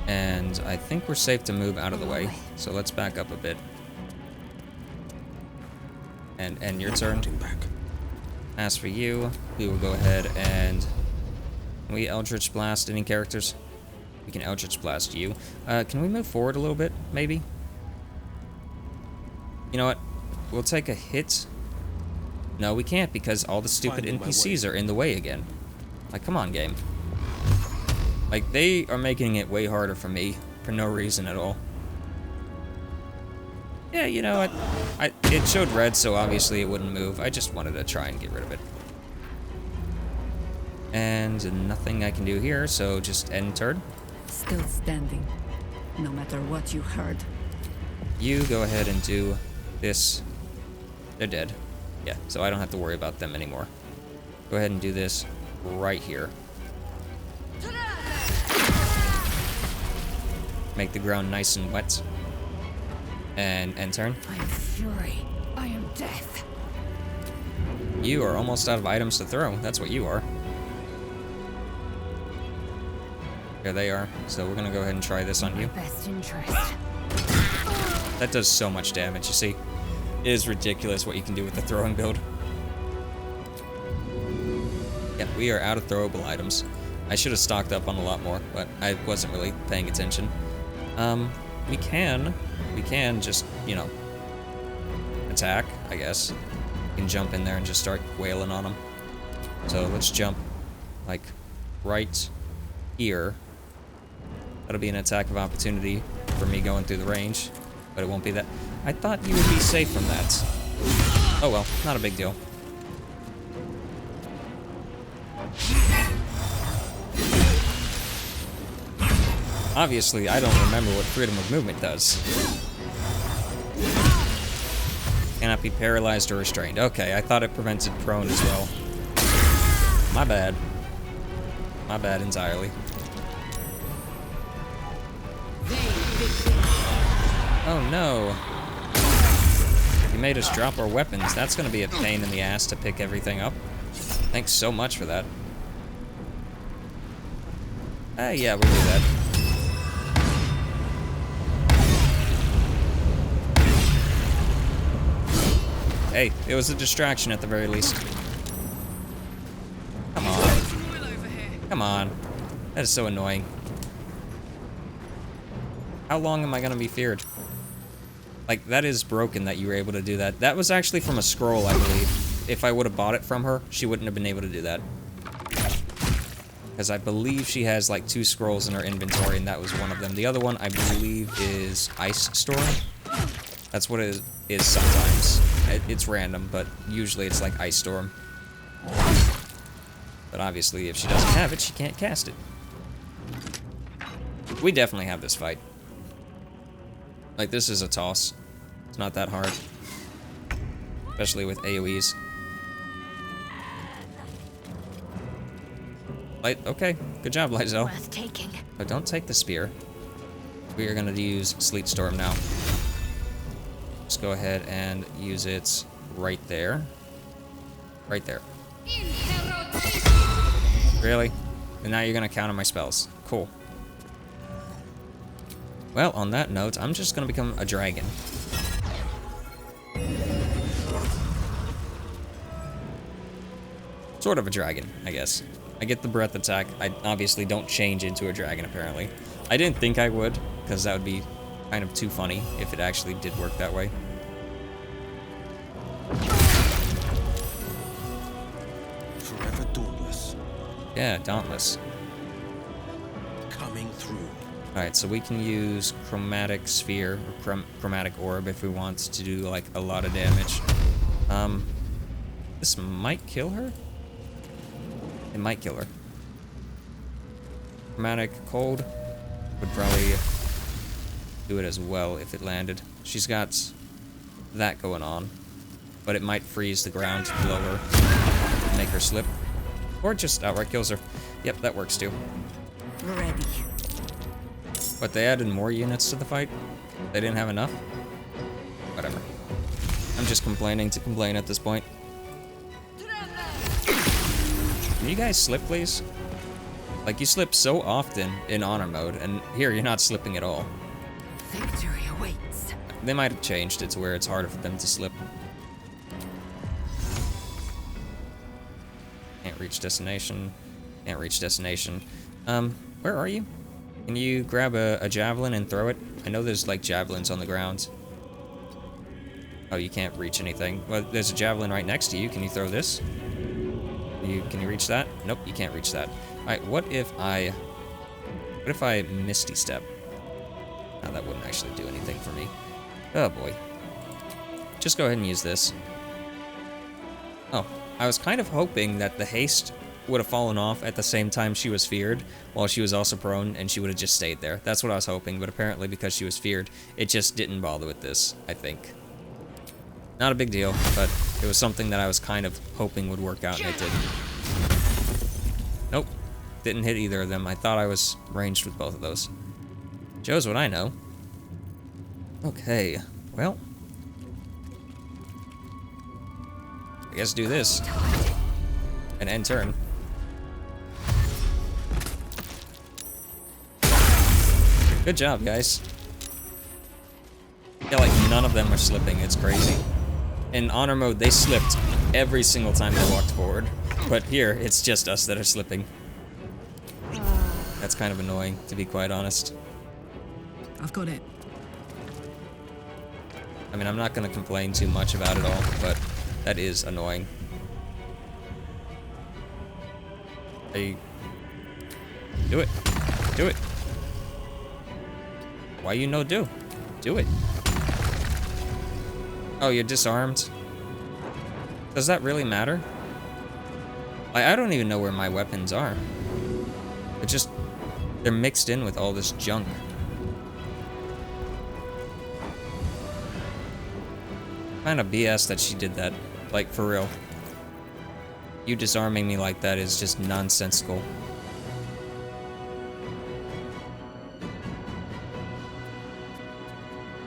Speaker 1: And I think we're safe to move out of the way. So let's back up a bit. And your turn. As for you, we will go ahead and... Can we Eldritch Blast any characters? We can Eldritch Blast you. Can we move forward a little bit, maybe? You know what? we'll take a hit. No, we can't because all the stupid NPCs are in the way again. Like, come on, game. Like, they are making it way harder for me for no reason at all. Yeah, you know, it showed red, so obviously it wouldn't move. I just wanted to try and get rid of it. And nothing I can do here, so just end turn.
Speaker 3: Still standing, no matter what you heard.
Speaker 1: You go ahead and do this. They're dead. Yeah, so I don't have to worry about them anymore. Go ahead and do this right here. Make the ground nice and wet. And end turn.
Speaker 7: I am fury. I am death.
Speaker 1: You are almost out of items to throw. That's what you are. There they are. So we're gonna go ahead and try this on you.
Speaker 7: Best interest.
Speaker 1: That does so much damage, you see. It is ridiculous what you can do with the throwing build. Yeah, we are out of throwable items. I should have stocked up on a lot more, but I wasn't really paying attention. We can just, you know, attack, I guess. We can jump in there and just start wailing on them. So let's jump, like, right here. That'll be an attack of opportunity for me going through the range, but it won't be that. I thought you would be safe from that. Oh well, not a big deal. Obviously, I don't remember what freedom of movement does. Cannot be paralyzed or restrained. Okay, I thought it prevented prone as well. My bad. My bad entirely. Oh no. You made us drop our weapons. That's gonna be a pain in the ass to pick everything up. Thanks so much for that. Yeah, we'll do that. Hey, it was a distraction at the very least. Come on. Come on. That is so annoying. How long am I gonna be feared? Like, that is broken that you were able to do that. That was actually from a scroll, I believe. If I would have bought it from her, she wouldn't have been able to do that. Because I believe she has, like, 2 scrolls in her inventory, and that was one of them. The other one, I believe, is Ice Storm. That's what it is sometimes. It's random, but usually it's like Ice Storm. But obviously, if she doesn't have it, she can't cast it. We definitely have this fight. Like, this is a toss. It's not that hard. Especially with AoEs. Okay, good job, Lysel.
Speaker 7: Worth taking.
Speaker 1: But don't take the spear. We are gonna use Sleet Storm now. Just go ahead and use it right there. Right there. Really? And now you're gonna counter my spells. Cool. Well, on that note, I'm just gonna become a dragon. Sort of a dragon, I guess. I get the breath attack. I obviously don't change into a dragon, apparently. I didn't think I would, because that would be kind of too funny if it actually did work that way.
Speaker 8: Forever dauntless.
Speaker 1: Yeah, dauntless.
Speaker 8: Coming through.
Speaker 1: Alright, so we can use Chromatic Sphere, or Chromatic Orb if we want to do, like, a lot of damage. This might kill her? It might kill her. Chromatic Cold would probably do it as well if it landed. She's got that going on, but it might freeze the ground below her, make her slip, or just outright kills her. Yep, that works too.
Speaker 3: Ready.
Speaker 1: But they added more units to the fight? They didn't have enough? Whatever. I'm just complaining to complain at this point. Can you guys slip, please? Like, you slip so often in honor mode, and here you're not slipping at all.
Speaker 7: Victory awaits.
Speaker 1: They might have changed it to where it's harder for them to slip. Can't reach destination. Can't reach destination. Where are you? Can you grab a javelin and throw it? I know there's, like, javelins on the ground. Oh, you can't reach anything. Well, there's a javelin right next to you. Can you throw this? Can you reach that? Nope, you can't reach that. Alright, what if I Misty Step? Oh, that wouldn't actually do anything for me. Oh boy. Just go ahead and use this. Oh, I was kind of hoping that the haste would have fallen off at the same time she was feared, while she was also prone, and she would have just stayed there. That's what I was hoping, but apparently because she was feared, it just didn't bother with this, I think. Not a big deal, but it was something that I was kind of hoping would work out, and it didn't. Nope. Didn't hit either of them. I thought I was ranged with both of those. Shows what I know. Okay, well. I guess do this. And end turn. Good job, guys. Yeah, like, none of them are slipping. It's crazy. In honor mode, they slipped every single time they walked forward. But here, it's just us that are slipping. That's kind of annoying, to be quite honest.
Speaker 10: I've got it.
Speaker 1: I mean, I'm not going to complain too much about it all, but that is annoying. Hey. Do it. Do it. Why you no do? Do it. Oh, you're disarmed? Does that really matter? I don't even know where my weapons are. They're mixed in with all this junk. Kind of BS that she did that. Like, for real. You disarming me like that is just nonsensical.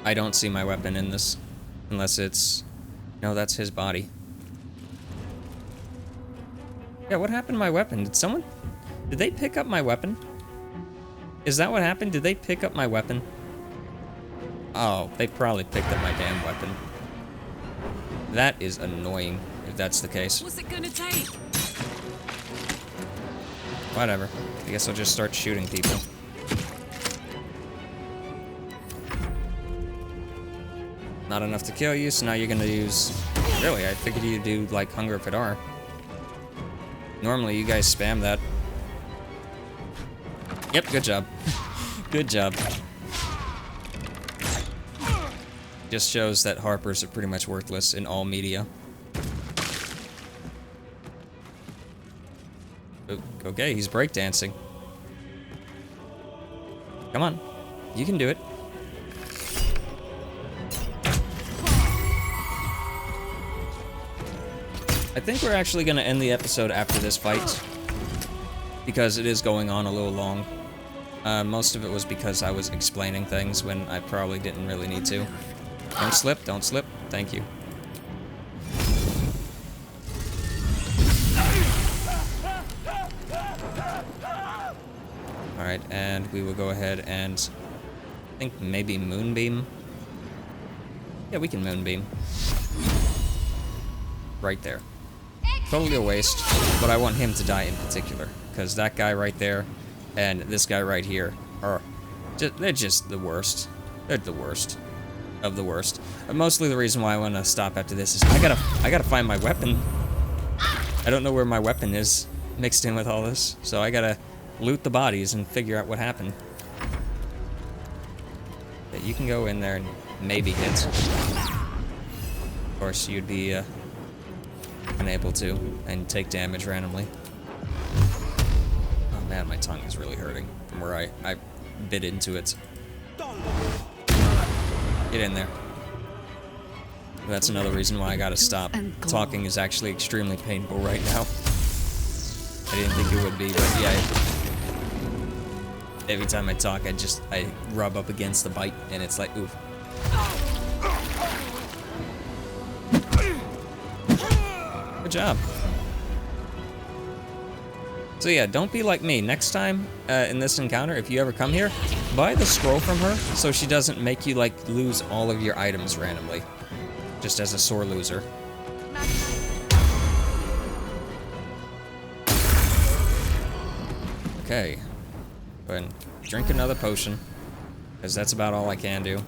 Speaker 1: I don't see my weapon in this. Unless it's... No, that's his body. Yeah, what happened to my weapon? Did they pick up my weapon? Is that what happened? Did they pick up my weapon? Oh, they probably picked up my damn weapon. That is annoying, if that's the case.
Speaker 10: What's it gonna take?
Speaker 1: Whatever. I guess I'll just start shooting people. Not enough to kill you, so now you're gonna use... Really, I figured you'd do, like, Hunger of Hadar. Normally, you guys spam that. Yep, good job. Good job. Just shows that Harpers are pretty much worthless in all media. Okay, he's breakdancing. Come on. You can do it. I think we're actually going to end the episode after this fight, because it is going on a little long. Most of it was because I was explaining things when I probably didn't really need to. Don't slip, don't slip. Thank you. Alright, and we will go ahead and... I think maybe Moonbeam? Yeah, we can Moonbeam. Right there. Totally a waste, but I want him to die in particular, because that guy right there and this guy right here are they're just the worst. They're the worst of the worst. But mostly the reason why I want to stop after this is I gotta find my weapon. I don't know where my weapon is mixed in with all this, so I gotta loot the bodies and figure out what happened. Yeah, you can go in there and maybe hit. Of course, you'd be unable to, and take damage randomly. Oh man, my tongue is really hurting from where I bit into it. Get in there. That's another reason why I gotta stop. Talking is actually extremely painful right now. I didn't think it would be, but yeah. Every time I talk, I rub up against the bite, and it's like, oof. Good job. So yeah, don't be like me. Next time in this encounter, if you ever come here, buy the scroll from her so she doesn't make you like lose all of your items randomly. Just as a sore loser. Okay. Go ahead and drink another potion, because that's about all I can do.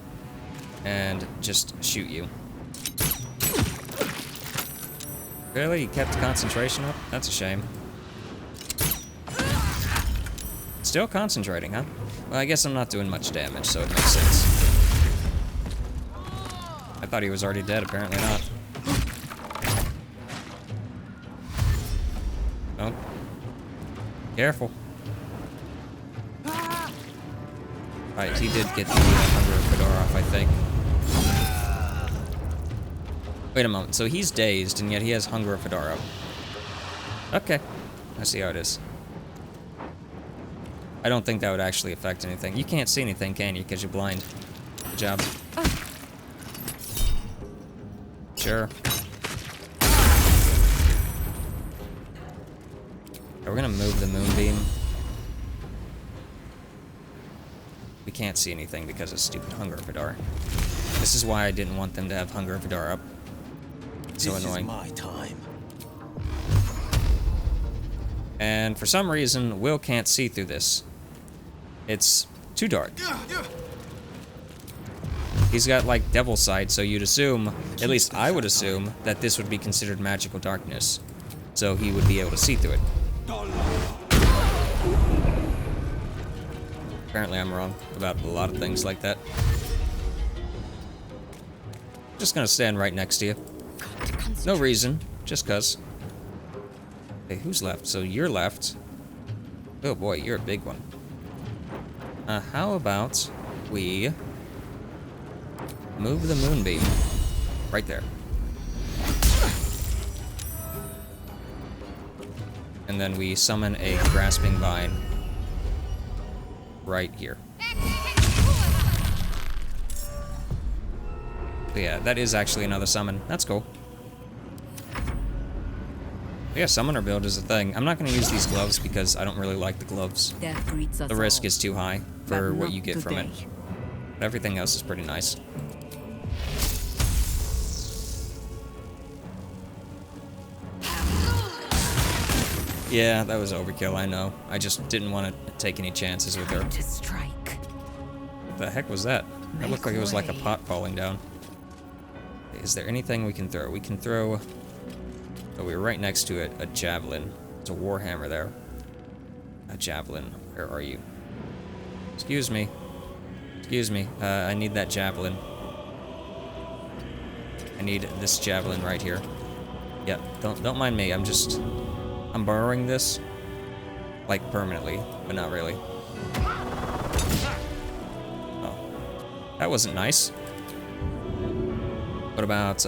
Speaker 1: And just shoot you. Really? He kept concentration up? That's a shame. Still concentrating, huh? Well, I guess I'm not doing much damage, so it makes sense. I thought he was already dead, apparently not. Oh. Careful. Right, he did get the Hunger of Fedor off, I think. Wait a moment, so he's dazed, and yet he has Hunger of Fedor up. Okay, I see how it is. I don't think that would actually affect anything. You can't see anything, can you? Because you're blind. Good job. Sure. We're gonna move the moonbeam. We can't see anything because of stupid Hunger of Fedor. This is why I didn't want them to have Hunger of Fedor up. It's so annoying.
Speaker 8: This is my time.
Speaker 1: And for some reason, Will can't see through this. It's too dark. He's got like devil sight, so you'd assume, at least I would assume, that this would be considered magical darkness. So he would be able to see through it. Apparently I'm wrong about a lot of things like that. Just gonna stand right next to you. No reason, just cuz. Okay, who's left? So you're left. Oh boy, you're a big one. How about we move the moonbeam right there. And then we summon a grasping vine right here. But yeah, that is actually another summon. That's cool. Yeah, summoner build is a thing. I'm not going to use these gloves because I don't really like the gloves. The risk is too high for what you get from it. But everything else is pretty nice. Yeah, that was overkill, I know. I just didn't want to take any chances with her.
Speaker 7: To strike.
Speaker 1: What the heck was that? That looked like it was like a pot falling down. Is there anything we can throw? We can throw... Oh, we were right next to it. A javelin. There's a warhammer there. A javelin. Where are you? Excuse me. Excuse me. I need that javelin. I need this javelin right here. Yeah, don't mind me. I'm borrowing this. Like, permanently. But not really. Oh. That wasn't nice. What about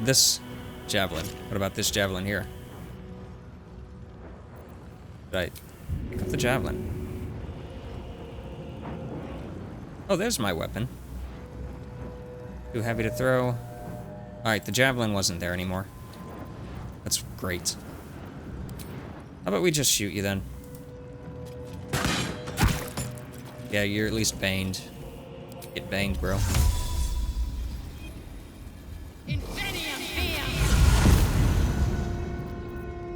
Speaker 1: this javelin? What about this javelin here? Right. Pick up the javelin. Oh, there's my weapon. Too heavy to throw. Alright, the javelin wasn't there anymore. That's great. How about we just shoot you then? Yeah, you're at least banged. Get banged, bro.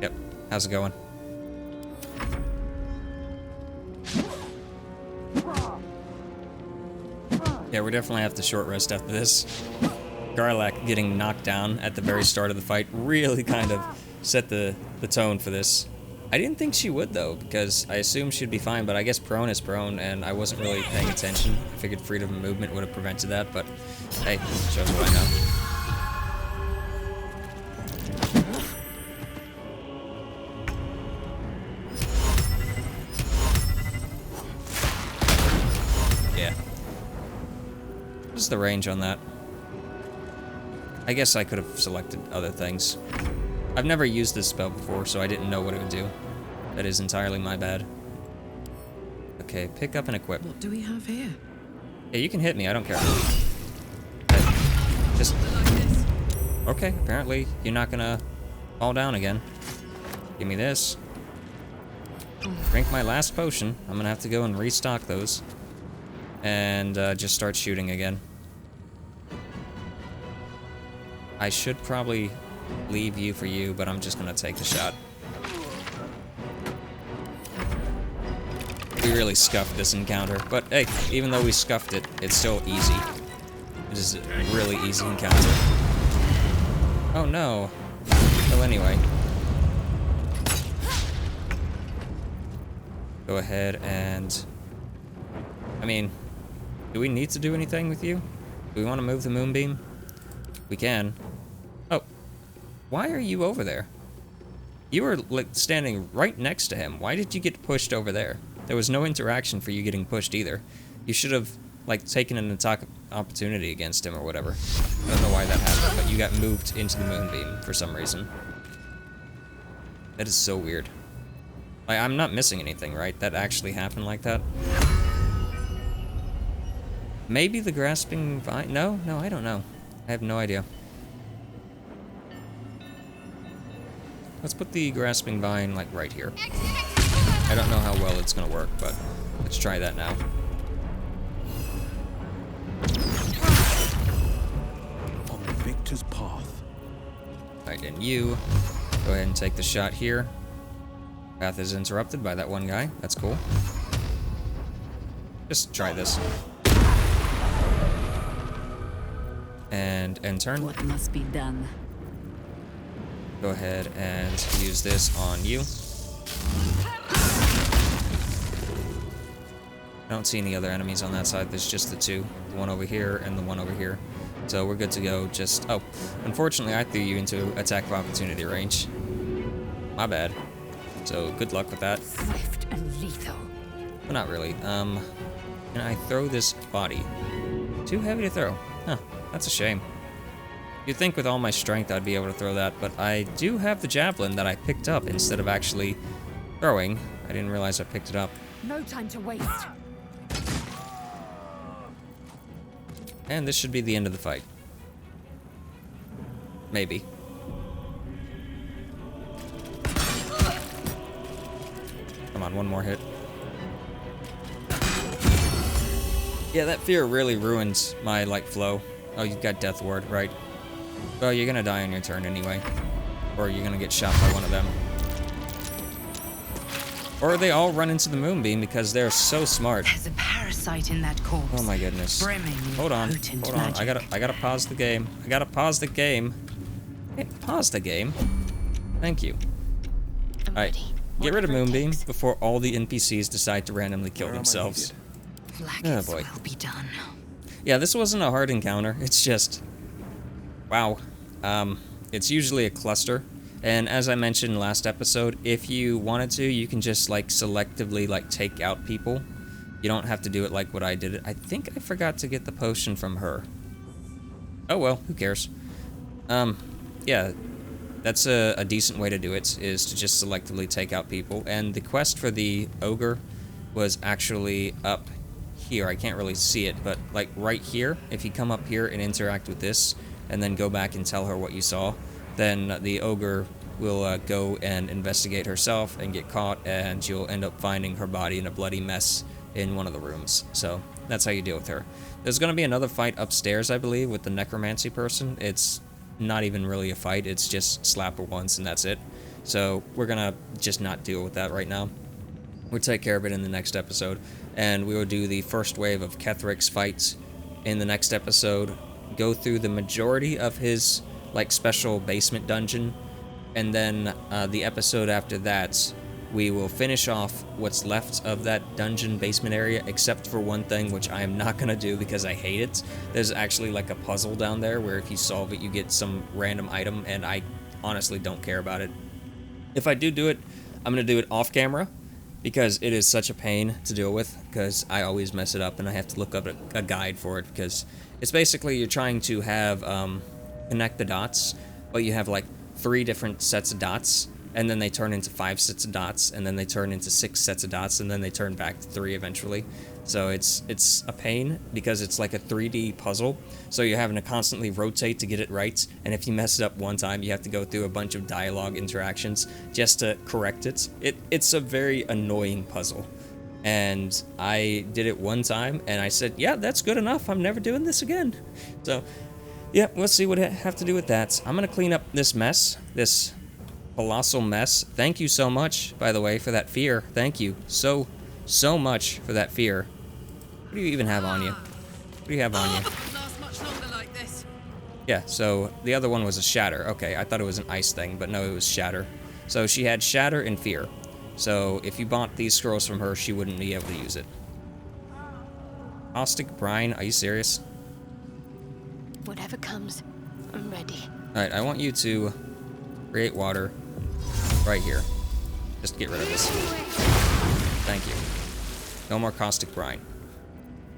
Speaker 1: Yep. How's it going? Yeah, we definitely have to short rest after this. Karlach getting knocked down at the very start of the fight really kind of set the tone for this. I didn't think she would, though, because I assumed she'd be fine, but I guess prone is prone, and I wasn't really paying attention. I figured freedom of movement would have prevented that, but hey, shows what I know. Yeah. What's the range on that? I guess I could have selected other things. I've never used this spell before, so I didn't know what it would do. That is entirely my bad. Okay, pick up and equip.
Speaker 10: What do we have here?
Speaker 1: Yeah, you can hit me, I don't care. Just... Okay, apparently you're not gonna fall down again. Give me this. Drink my last potion. I'm gonna have to go and restock those. And just start shooting again. I should probably leave you for you, but I'm just gonna take the shot. We really scuffed this encounter, but hey, even though we scuffed it, it's still easy. It is a really easy encounter. Oh no. Well, anyway. Go ahead and... I mean, do we need to do anything with you? Do we want to move the moonbeam? We can. Oh. Why are you over there? You were, like, standing right next to him. Why did you get pushed over there? There was no interaction for you getting pushed either. You should have, like, taken an attack opportunity against him or whatever. I don't know why that happened, but you got moved into the moonbeam for some reason. That is so weird. Like, I'm not missing anything, right? That actually happened like that? Maybe the grasping vine? No, I don't know. I have no idea. Let's put the grasping vine, like, right here. I don't know how well it's gonna work, but let's try that now.
Speaker 2: On the victor's path.
Speaker 1: Alright, and you go ahead and take the shot here. Path is interrupted by that one guy. That's cool. Just try this. And end turn.
Speaker 3: What must be done?
Speaker 1: Go ahead and use this on you. I don't see any other enemies on that side. There's just the two. The one over here and the one over here. So we're good to go. Just... Oh, unfortunately I threw you into attack of opportunity range. My bad. So good luck with that.
Speaker 7: Swift and lethal.
Speaker 1: Well, not really. Can I throw this body? Too heavy to throw. Huh, that's a shame. You'd think with all my strength I'd be able to throw that, but I do have the javelin that I picked up instead of actually throwing. I didn't realize I picked it up.
Speaker 7: No time to waste.
Speaker 1: And this should be the end of the fight. Maybe. Come on, one more hit. Yeah, that fear really ruins my, like, flow. Oh, you've got Death Ward, right? Well, you're gonna die on your turn anyway. Or you're gonna get shot by one of them. Or they all run into the moonbeam because they're so smart.
Speaker 10: There's a parasite in that corpse.
Speaker 1: Oh my goodness.
Speaker 10: Brimming with
Speaker 1: Hold on,
Speaker 10: potent
Speaker 1: hold on.
Speaker 10: magic.
Speaker 1: I gotta pause the game. I gotta pause the game. Hey, pause the game. Thank you. Alright, get rid of Moonbeam before all the NPCs decide to randomly kill themselves. Oh boy.
Speaker 10: Will be done.
Speaker 1: Yeah, this wasn't a hard encounter. It's just... Wow. It's usually a cluster. And as I mentioned last episode, if you wanted to, you can just, like, selectively, like, take out people. You don't have to do it like what I did. I think I forgot to get the potion from her. Oh well, who cares? Yeah, that's a decent way to do it, is to just selectively take out people. And the quest for the ogre was actually up here. I can't really see it, but, like, right here, if you come up here and interact with this, and then go back and tell her what you saw, then the ogre will go and investigate herself and get caught, and you'll end up finding her body in a bloody mess in one of the rooms. So that's how you deal with her. There's going to be another fight upstairs, I believe, with the necromancy person. It's not even really a fight. It's just slap her once and that's it. So we're going to just not deal with that right now. We'll take care of it in the next episode, and we will do the first wave of Kethric's fights in the next episode, go through the majority of his, like, special basement dungeon, and then the episode after that, we will finish off what's left of that dungeon basement area, except for one thing, which I am not going to do because I hate it. There's actually, like, a puzzle down there where if you solve it, you get some random item, and I honestly don't care about it. If I do it, I'm going to do it off camera, because it is such a pain to deal with, because I always mess it up, and I have to look up a guide for it, because it's basically you're trying to have, connect the dots, but you have, like, 3 different sets of dots, and then they turn into 5 sets of dots, and then they turn into 6 sets of dots, and then they turn back to 3 eventually. So it's a pain, because it's like a 3D puzzle, so you're having to constantly rotate to get it right, and if you mess it up one time, you have to go through a bunch of dialogue interactions just to correct it. It's a very annoying puzzle, and I did it one time, and I said, yeah, that's good enough, I'm never doing this again. So, yeah, let's see what I have to do with that. I'm gonna clean up this mess, this colossal mess. Thank you so much, by the way, for that fear. Thank you so much for that fear. What do you even have on you? What do you have on you?
Speaker 10: Last much longer like this.
Speaker 1: Yeah, so the other one was a Shatter. Okay, I thought it was an ice thing, but no, it was Shatter. So she had Shatter and Fear. So if you bought these scrolls from her, she wouldn't be able to use it. Caustic Brine, are you serious?
Speaker 7: Whatever comes, I'm ready.
Speaker 1: Alright, I want you to create water right here. Just get rid of this. Thank you. No more Caustic Brine.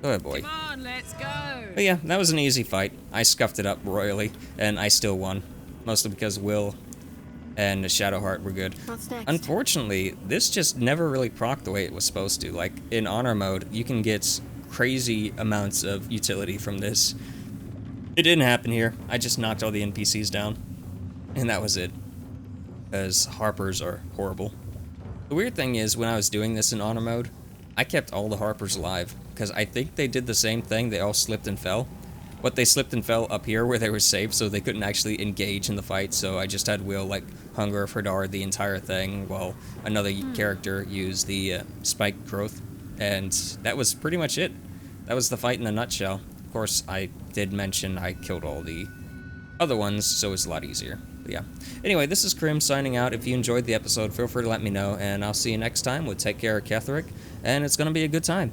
Speaker 1: Go ahead, boy.
Speaker 10: Come on, let's go.
Speaker 1: But yeah, that was an easy fight. I scuffed it up royally, and I still won. Mostly because Will and Shadowheart were good.
Speaker 7: What's next?
Speaker 1: Unfortunately, this just never really procced the way it was supposed to. Like, in Honor mode, you can get crazy amounts of utility from this. It didn't happen here. I just knocked all the NPCs down. And that was it. Because Harpers are horrible. The weird thing is, when I was doing this in Honor mode, I kept all the Harpers alive. Because I think they did the same thing. They all slipped and fell. But they slipped and fell up here where they were safe, so they couldn't actually engage in the fight. So I just had Will, like, Hunger of Herdar the entire thing, while another character used the Spike Growth. And that was pretty much it. That was the fight in a nutshell. Of course, I did mention I killed all the other ones, so it's a lot easier. But yeah. Anyway, this is Crim signing out. If you enjoyed the episode, feel free to let me know, and I'll see you next time with Take Care of Ketheric, and it's going to be a good time.